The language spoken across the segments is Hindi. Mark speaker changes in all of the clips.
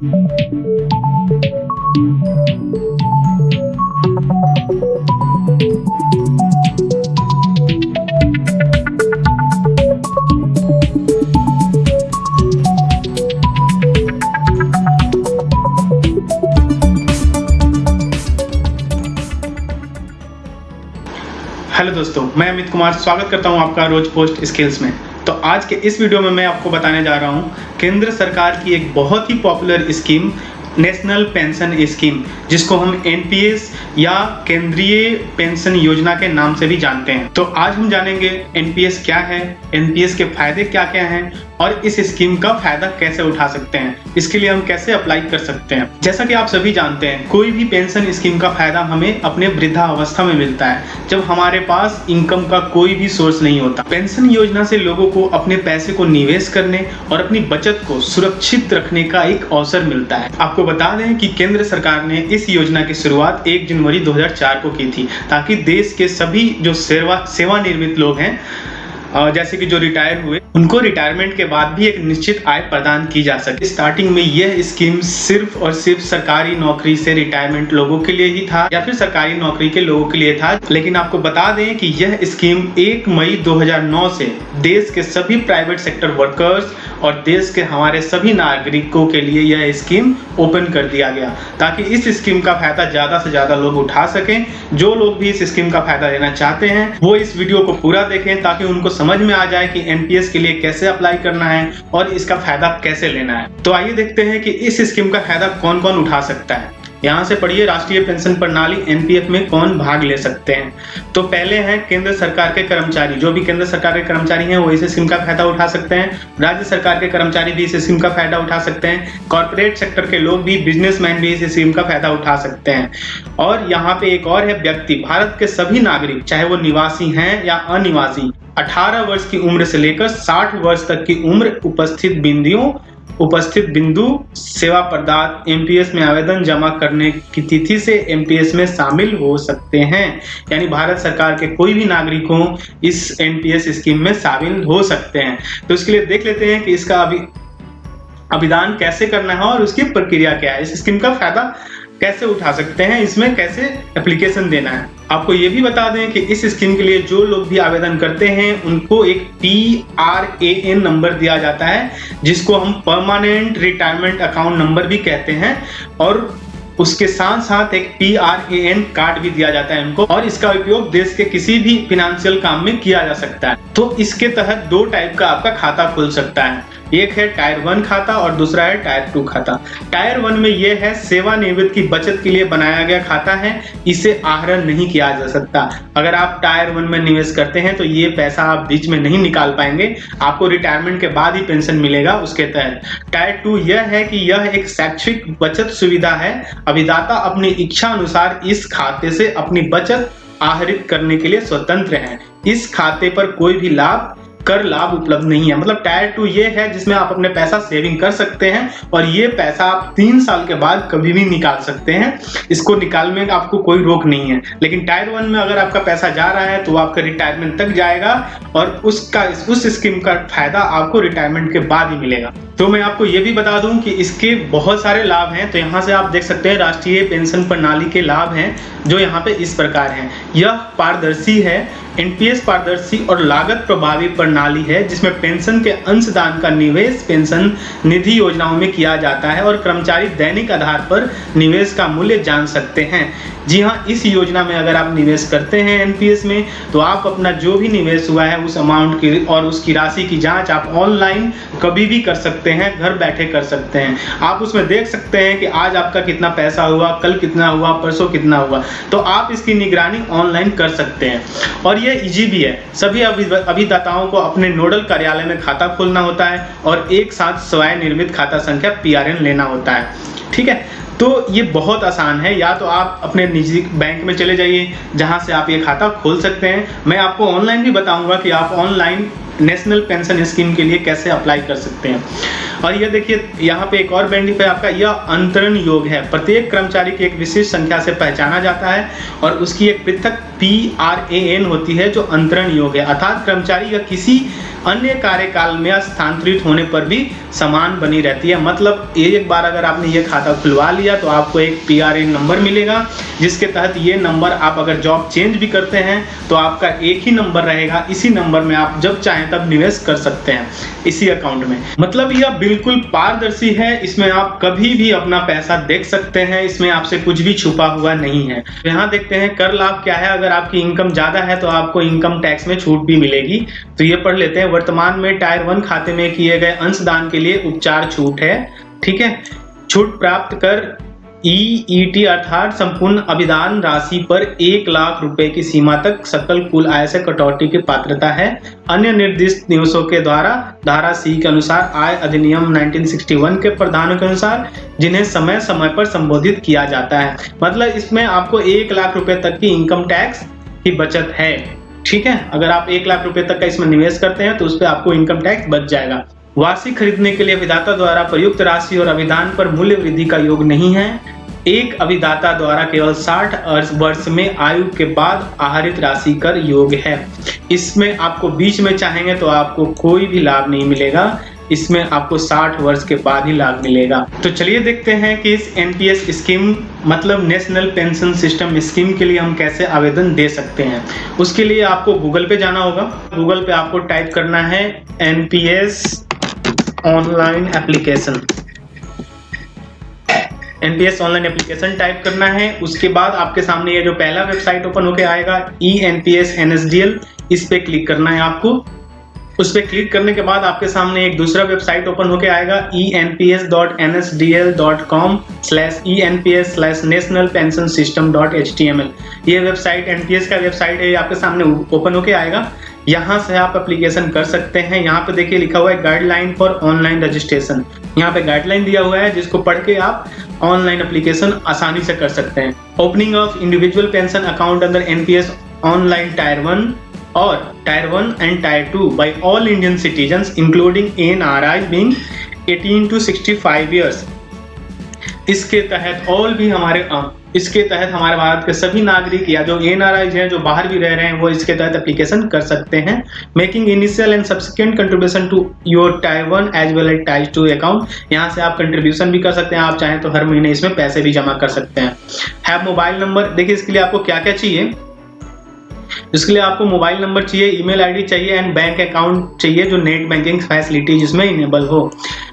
Speaker 1: हेलो दोस्तों, मैं अमित कुमार स्वागत करता हूं आपका रोज पोस्ट स्किल्स में। तो आज के इस वीडियो में मैं आपको बताने जा रहा हूं केंद्र सरकार की एक बहुत ही popular scheme national pension scheme, जिसको हम एनपीएस या केंद्रीय पेंशन योजना के नाम से भी जानते हैं। तो आज हम जानेंगे एनपीएस क्या है, एनपीएस के फायदे क्या क्या हैं और इस स्कीम का फायदा कैसे उठा सकते हैं, इसके लिए हम कैसे अप्लाई कर सकते हैं। जैसा कि आप सभी जानते हैं, कोई भी पेंशन स्कीम का फायदा हमें अपने वृद्धावस्था में मिलता है, जब हमारे पास इनकम का कोई भी सोर्स नहीं होता। पेंशन योजना से लोगों को अपने पैसे को निवेश करने और अपनी बचत को सुरक्षित रखने का एक अवसर मिलता है। आपको बता दें कि केंद्र सरकार ने इस योजना की शुरुआत 1 जनवरी 2004 को की थी, ताकि देश के सभी जो सेवानिवृत्त लोग हैं, जैसे कि जो रिटायर हुए, उनको रिटायरमेंट के बाद भी एक निश्चित आय प्रदान की जा सके। स्टार्टिंग में यह स्कीम सिर्फ और सिर्फ सरकारी नौकरी से रिटायरमेंट लोगों के लिए ही था या फिर सरकारी नौकरी के लोगों के लिए था। लेकिन आपको बता दें कि यह स्कीम 1 मई 2009 से देश के सभी प्राइवेट सेक्टर वर्कर्स और देश के हमारे सभी नागरिकों के लिए यह स्कीम ओपन कर दिया गया, ताकि इस स्कीम का फायदा ज्यादा से ज्यादा लोग उठा सकें। जो लोग भी इस स्कीम का फायदा लेना चाहते हैं वो इस वीडियो को पूरा देखें, ताकि उनको समझ में आ जाए कि एनपीएस के लिए कैसे अप्लाई करना है और इसका फायदा कैसे लेना है। तो आइए देखते हैं कि इस स्कीम का फायदा कौन कौन उठा सकता है। यहाँ से पढ़िए, राष्ट्रीय पेंशन प्रणाली एनपीएफ में कौन भाग ले सकते हैं। तो पहले हैं केंद्र सरकार के कर्मचारी। जो भी केंद्र सरकार के कर्मचारी हैं वो इस स्कीम का फायदा उठा सकते हैं। राज्य सरकार के कर्मचारी भी इस स्कीम का फायदा उठा सकते हैं। कॉर्पोरेट सेक्टर के लोग भी, बिजनेसमैन भी इस स्कीम का फायदा उठा सकते हैं। और यहाँ पे एक और है व्यक्ति, भारत के सभी नागरिक, चाहे वो निवासी हैं या अनिवासी, 18 वर्ष की उम्र से लेकर 60 वर्ष तक की उम्र उपस्थित बिंदु सेवा प्रदाता एमपीएस में आवेदन जमा करने की तिथि से एमपीएस में शामिल हो सकते हैं। यानी भारत सरकार के कोई भी नागरिकों इस एनपीएस स्कीम में शामिल हो सकते हैं। तो इसके लिए देख लेते हैं कि इसका अभिदान कैसे करना है और उसकी प्रक्रिया क्या है, इस स्कीम का फायदा कैसे उठा सकते हैं, इसमें कैसे एप्लीकेशन देना है। आपको ये भी बता दें कि इस स्कीम के लिए जो लोग भी आवेदन करते हैं उनको एक PRAN नंबर दिया जाता है, जिसको हम परमानेंट रिटायरमेंट अकाउंट नंबर भी कहते हैं, और उसके साथ साथ एक PRAN कार्ड भी दिया जाता है उनको, और इसका उपयोग देश के किसी भी फिनेंशियल काम में किया जा सकता है। तो इसके तहत 2 टाइप का आपका खाता खुल सकता है, एक है टायर 1 खाता और दूसरा है टायर 2 खाता। टायर 1 में यह है सेवानिवृत्त की बचत के लिए बनाया गया खाता है, इसे आहरण नहीं किया जा सकता। अगर आप टायर 1 में निवेश करते हैं तो ये पैसा आप बीच में नहीं निकाल पाएंगे, आपको रिटायरमेंट के बाद ही पेंशन मिलेगा उसके तहत। टायर 2 यह है कि यह एक शैक्षिक बचत सुविधा है, अभिदाता अपनी इच्छा अनुसार इस खाते से अपनी बचत आहरित करने के लिए स्वतंत्र है। इस खाते पर कोई भी कर लाभ उपलब्ध नहीं है। मतलब टायर 2 ये है जिसमें आप अपने पैसा सेविंग कर सकते हैं और ये पैसा आप 3 साल के बाद कभी भी निकाल सकते हैं, इसको निकालने में आपको कोई रोक नहीं है। लेकिन टायर 1 में अगर आपका पैसा जा रहा है तो आपका रिटायरमेंट तक जाएगा और उस स्कीम का फायदा आपको रिटायरमेंट के बाद ही मिलेगा। तो मैं आपको ये भी बता दूं कि इसके बहुत सारे लाभ हैं। तो यहाँ से आप देख सकते हैं राष्ट्रीय पेंशन प्रणाली के लाभ हैं, जो यहाँ पे इस प्रकार हैं। यह पारदर्शी है, एनपीएस पारदर्शी और लागत प्रभावी प्रणाली है, जिसमें पेंशन के अंशदान का निवेश पेंशन निधि योजनाओं में किया जाता है और कर्मचारी दैनिक आधार पर निवेश का मूल्य जान सकते हैं। जी हाँ, इस योजना में अगर आप निवेश करते हैं एनपीएस में, तो आप अपना जो भी निवेश हुआ है उस अमाउंट की और उसकी राशि की जांच आप ऑनलाइन कभी भी कर सकते हैं, घर बैठे कर सकते हैं। आप उसमें देख सकते हैं कि आज आपका कितना पैसा हुआ, कल कितना हुआ, परसों कितना हुआ, तो आप इसकी निगरानी ऑनलाइन कर सकते हैं। और ये इजी भी है। सभी अभिदाताओं को अपने नोडल कार्यालय में खाता खोलना होता है और एक साथ स्वयं खाता संख्या PRN लेना होता है। ठीक है, तो ये बहुत आसान है। या तो आप अपने निजी बैंक में चले जाइए जहां से आप ये खाता खोल सकते हैं। मैं आपको ऑनलाइन भी बताऊंगा कि आप ऑनलाइन नेशनल पेंशन स्कीम के लिए कैसे अप्लाई कर सकते हैं। और ये देखिए, यहाँ पे एक और बेनिफिट है आपका, यह अंतरण योग है। प्रत्येक कर्मचारी की एक विशिष्ट संख्या से पहचाना जाता है और उसकी एक पृथक PRAN होती है जो अंतरण योग है, अर्थात कर्मचारी या किसी अन्य कार्यकाल में स्थानांतरित होने पर भी समान बनी रहती है। मतलब एक बार अगर आपने ये खाता खुलवा लिया तो आपको एक PRN नंबर मिलेगा, जिसके तहत ये नंबर आप अगर जॉब चेंज भी करते हैं तो आपका एक ही नंबर रहेगा। इसी नंबर में आप जब चाहें तब निवेश कर सकते हैं इसी अकाउंट में। मतलब यह बिल्कुल पारदर्शी है, इसमें आप कभी भी अपना पैसा देख सकते हैं, इसमें आपसे कुछ भी छुपा हुआ नहीं है। यहाँ देखते हैं कर लाभ क्या है। अगर आपकी इनकम ज्यादा है तो आपको इनकम टैक्स में छूट भी मिलेगी। तो ये पढ़ लेते हैं। वर्तमान में टायर 1 खाते में किए गए अंशदान के लिए उपचार छूट है। ठीक है, छूट प्राप्त कर EET अर्थात संपूर्ण अभिदान राशि पर 1 लाख रुपए की सीमा तक सकल कुल आय से कटौती की पात्रता है। अन्य निर्दिष्ट दिवसों के द्वारा धारा C के अनुसार आय अधिनियम 1961 के प्रावधानों के अनुसार, जिन्हें समय समय पर संबोधित किया जाता है। मतलब इसमें आपको 1 लाख रुपए तक की इनकम टैक्स की बचत है। ठीक है, अगर आप 1 लाख रुपए तक का इसमें निवेश करते हैं तो उस पर आपको इनकम टैक्स बच जाएगा। वार्षिक खरीदने के लिए अभिदाता द्वारा प्रयुक्त राशि और अभिदान पर मूल्य वृद्धि का योग नहीं है। एक अभिदाता द्वारा केवल 60 वर्ष में आयु के बाद आहरित राशि कर योग है। इसमें आपको बीच में चाहेंगे तो आपको कोई भी लाभ नहीं मिलेगा, इसमें आपको 60 वर्ष के बाद ही लाभ मिलेगा। तो चलिए देखते हैं कि इस NPS स्कीम मतलब नेशनल पेंशन सिस्टम स्कीम के लिए हम कैसे आवेदन दे सकते हैं। उसके लिए आपको गूगल पे जाना होगा। गूगल पे आपको टाइप करना है NPS online application. NPS online application type करना है। उसके बाद आपके सामने ये जो पहला वेबसाइट ओपन होके आएगा eNPS NSDL, इस पे क्लिक करना है आपको। उस पे क्लिक करने के बाद आपके सामने एक दूसरा वेबसाइट ओपन होके आएगा enps.nsdl.com/enps/nationalpensionsystem.html। ये वेबसाइट NPS का वेबसाइट है, आपके सामने ओपन होके आएगा। यहाँ से आप एप्लीकेशन कर सकते हैं। यहाँ पे देखिए लिखा हुआ है गाइडलाइन फॉर ऑनलाइन रजिस्ट्रेशन। यहाँ पे गाइडलाइन दिया हुआ है जिसको पढ़ के आप ऑनलाइन एप्लीकेशन आसानी से कर सकते हैं। Opening of individual pension account under NPS online tyre 1 और tyre 1 and tyre 2 by all Indian citizens including NRI being 18 to 65 years. इसके तहत हमारे भारत के सभी नागरिक या जो NRI हैं जो बाहर भी रह रहे हैं वो इसके तहत एप्लीकेशन कर सकते हैं। Making initial and subsequent contribution to your tier 1 as well as tier 2 account. यहाँ से आप कंट्रीब्यूशन भी कर सकते हैं, आप चाहें तो हर महीने इसमें पैसे भी जमा कर सकते हैं। हैव मोबाइल नंबर, देखिए इसके लिए आपको क्या क्या चाहिए। इसके लिए आपको मोबाइल नंबर चाहिए, ईमेल आईडी चाहिए एंड बैंक अकाउंट चाहिए जो नेट बैंकिंग फैसिलिटी जिसमें इनेबल हो।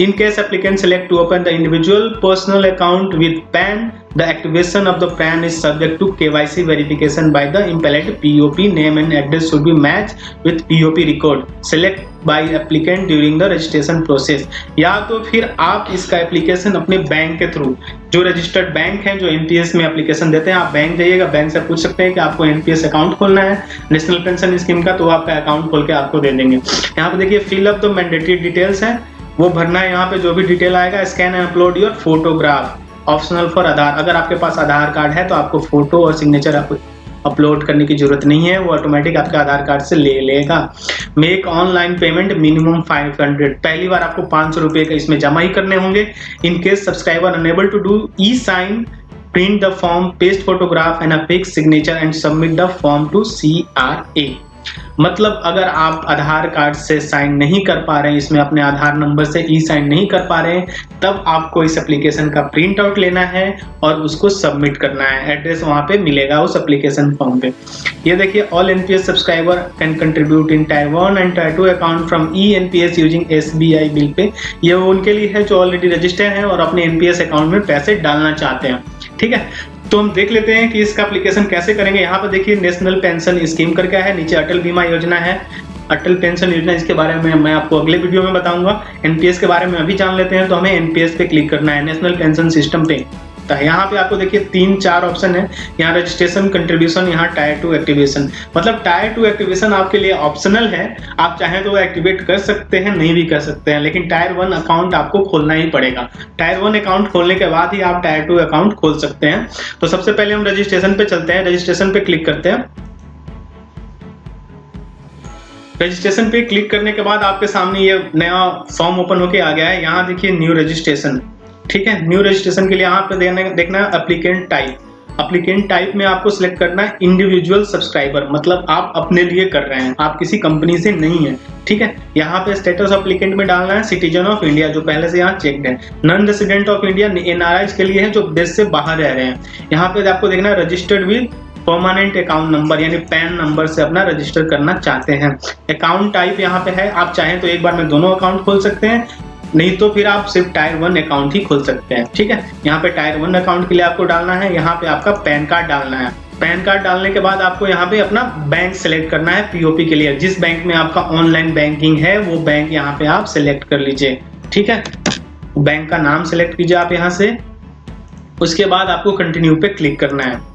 Speaker 1: In case applicant select to open the individual personal account with PAN, the activation of the PAN is subject to KYC verification by the impelled POP. Name and address should be matched with POP record. Select by applicant during the registration process. या तो फिर आप इसका एप्लीकेशन अपने बैंक के थ्रू, जो रजिस्टर्ड बैंक हैं जो NPS में एप्लीकेशन देते हैं, आप बैंक जाइएगा, बैंक से पूछ सकते हैं कि आपको NPS अकाउंट खोलना है नेशनल पेंशन स्कीम का, तो आपका अकाउंट खोल के आपको दे देंगे। यहाँ पे देखिए fill up the mandatory details है, वो भरना है। यहाँ पे जो भी डिटेल आएगा, scan and upload your photograph, optional for Aadhaar. अगर आपके पास आधार कार्ड है तो आपको फोटो और सिग्नेचर अपलोड करने की जरूरत नहीं है, वो ऑटोमेटिक आपके आधार कार्ड से ले लेगा। मेक ऑनलाइन पेमेंट मिनिमम 500, पहली बार आपको 500 रुपए का इसमें जमा ही करने होंगे। In case subscriber enable to do e-sign, print the form, paste photograph and a fixed signature and submit the form to CRA। मतलब अगर आप आधार कार्ड से साइन नहीं कर पा रहे हैं, इसमें अपने आधार नंबर से ई-साइन नहीं कर पा रहे हैं, तब आपको इस एप्लीकेशन का प्रिंट आउट लेना है और उसको सबमिट करना है। एड्रेस वहां पे मिलेगा उस एप्लीकेशन फॉर्म पे। ये देखिए all NPS subscriber can contribute in tyre 1 and tyre 2 account from eNPS using SBI bill pay. ये उनके लिए है जो ऑलरेडी रजिस्टर्ड हैं और अपने NPS अकाउंट में पैसे डालना चाहते हैं। ठीक है, तो हम देख लेते हैं कि इसका एप्लीकेशन कैसे करेंगे। यहाँ पर देखिए नेशनल पेंशन स्कीम करके है, नीचे अटल बीमा योजना है, अटल पेंशन योजना, इसके बारे में मैं आपको अगले वीडियो में बताऊंगा। NPS के बारे में अभी जान लेते हैं। तो हमें NPS पे क्लिक करना है, नेशनल पेंशन सिस्टम पे। तो यहाँ पे आपको देखिए 3-4 ऑप्शन है, यहाँ रजिस्ट्रेशन, कंट्रीब्यूशन, यहाँ टायर 2 एक्टिवेशन। मतलब टायर 2 एक्टिवेशन आपके लिए ऑप्शनल है, आप चाहें तो वो एक्टिवेट कर सकते हैं, नहीं भी कर सकते हैं, लेकिन टायर 1 अकाउंट आपको खोलना ही पड़ेगा। टायर 1 अकाउंट खोलने के बाद ही आप टायर 2 अकाउंट खोल सकते हैं। तो सबसे पहले हम रजिस्ट्रेशन पे चलते हैं, रजिस्ट्रेशन पे क्लिक करते हैं। रजिस्ट्रेशन पे क्लिक करने के बाद आपके सामने ये नया फॉर्म ओपन होके आ गया है। यहाँ देखिए न्यू रजिस्ट्रेशन, ठीक है। न्यू रजिस्ट्रेशन के लिए यहाँ पे देखना है एप्लीकेंट टाइप। एप्लीकेंट टाइप में आपको सिलेक्ट करना है इंडिविजुअल सब्सक्राइबर, मतलब आप अपने लिए कर रहे हैं, आप किसी कंपनी से नहीं है। ठीक है, यहाँ पे स्टेटस एप्लीकेंट में डालना है सिटीजन ऑफ इंडिया, जो पहले से यहाँ चेक्ड है। Non resident of India NRIs के लिए है, जो देश से बाहर रह रहे हैं। यहाँ पे आपको देखना है registered with permanent account number, यानी पैन नंबर से अपना रजिस्टर करना चाहते हैं। अकाउंट टाइप यहाँ पे है, आप चाहें तो एक बार में दोनों अकाउंट खोल सकते हैं, नहीं तो फिर आप सिर्फ टायर 1 अकाउंट ही खोल सकते हैं। ठीक है, यहाँ पे टायर 1 अकाउंट के लिए आपको डालना है, यहाँ पे आपका पैन कार्ड डालना है। पैन कार्ड डालने के बाद आपको यहाँ पे अपना बैंक सेलेक्ट करना है POP के लिए। जिस बैंक में आपका ऑनलाइन बैंकिंग है वो बैंक यहाँ पे आप सेलेक्ट कर लीजिए। ठीक है, बैंक का नाम सेलेक्ट कीजिए आप यहाँ से। उसके बाद आपको कंटिन्यू पे क्लिक करना है।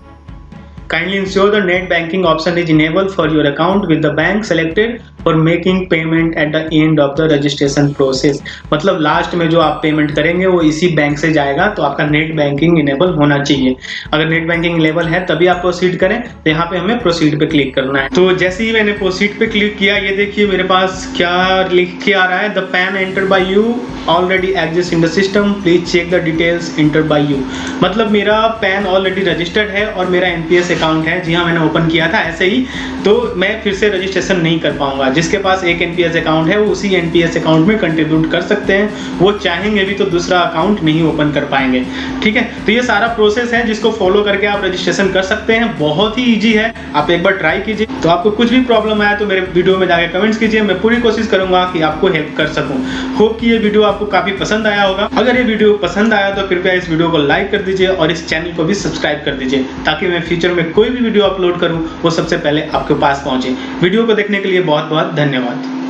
Speaker 1: Kindly ensure the net banking option is enabled for your account with the bank selected for making payment at the end of the registration process। मतलब लास्ट में जो आप पेमेंट करेंगे वो इसी बैंक से जाएगा, तो आपका नेट बैंकिंग इनेबल होना चाहिए। अगर नेट बैंकिंग इनेबल है तभी आप प्रोसीड करें, तो यहाँ पे हमें प्रोसीड पे क्लिक करना है। तो जैसे ही मैंने प्रोसीड पे क्लिक किया, ये देखिए मेरे पास क्या लिख के आ रहा है, the PAN enter by you already exist in the system, please check the details enter by you. मतलब मेरा पैन ऑलरेडी रजिस्टर्ड है और मेरा NPS अकाउंट है। जी हाँ, मैंने ओपन किया था ऐसे ही, तो मैं फिर से रजिस्ट्रेशन नहीं कर पाऊंगा। जिसके पास एक NPS अकाउंट है वो उसी NPS अकाउंट में कंट्रीब्यूट कर सकते हैं, वो चाहेंगे भी तो दूसरा अकाउंट नहीं ओपन कर पाएंगे। ठीक है, तो ये सारा प्रोसेस है जिसको फॉलो करके आप रजिस्ट्रेशन कर सकते हैं। बहुत ही ईजी है, आप एक बार ट्राई कीजिए। तो आपको कुछ भी प्रॉब्लम आया तो मेरे वीडियो में जाकर कमेंट्स कीजिए, मैं पूरी कोशिश करूंगा कि आपको हेल्प कर सकूं। होप कि ये वीडियो आपको काफी पसंद आया होगा। अगर ये वीडियो पसंद आया तो कृपया इस वीडियो को लाइक कर दीजिए और इस चैनल को भी सब्सक्राइब कर दीजिए, ताकि मैं फ्यूचर में कोई भी वीडियो अपलोड करूं वो सबसे पहले आपके पास पहुंचे। वीडियो को देखने के लिए बहुत बहुत धन्यवाद।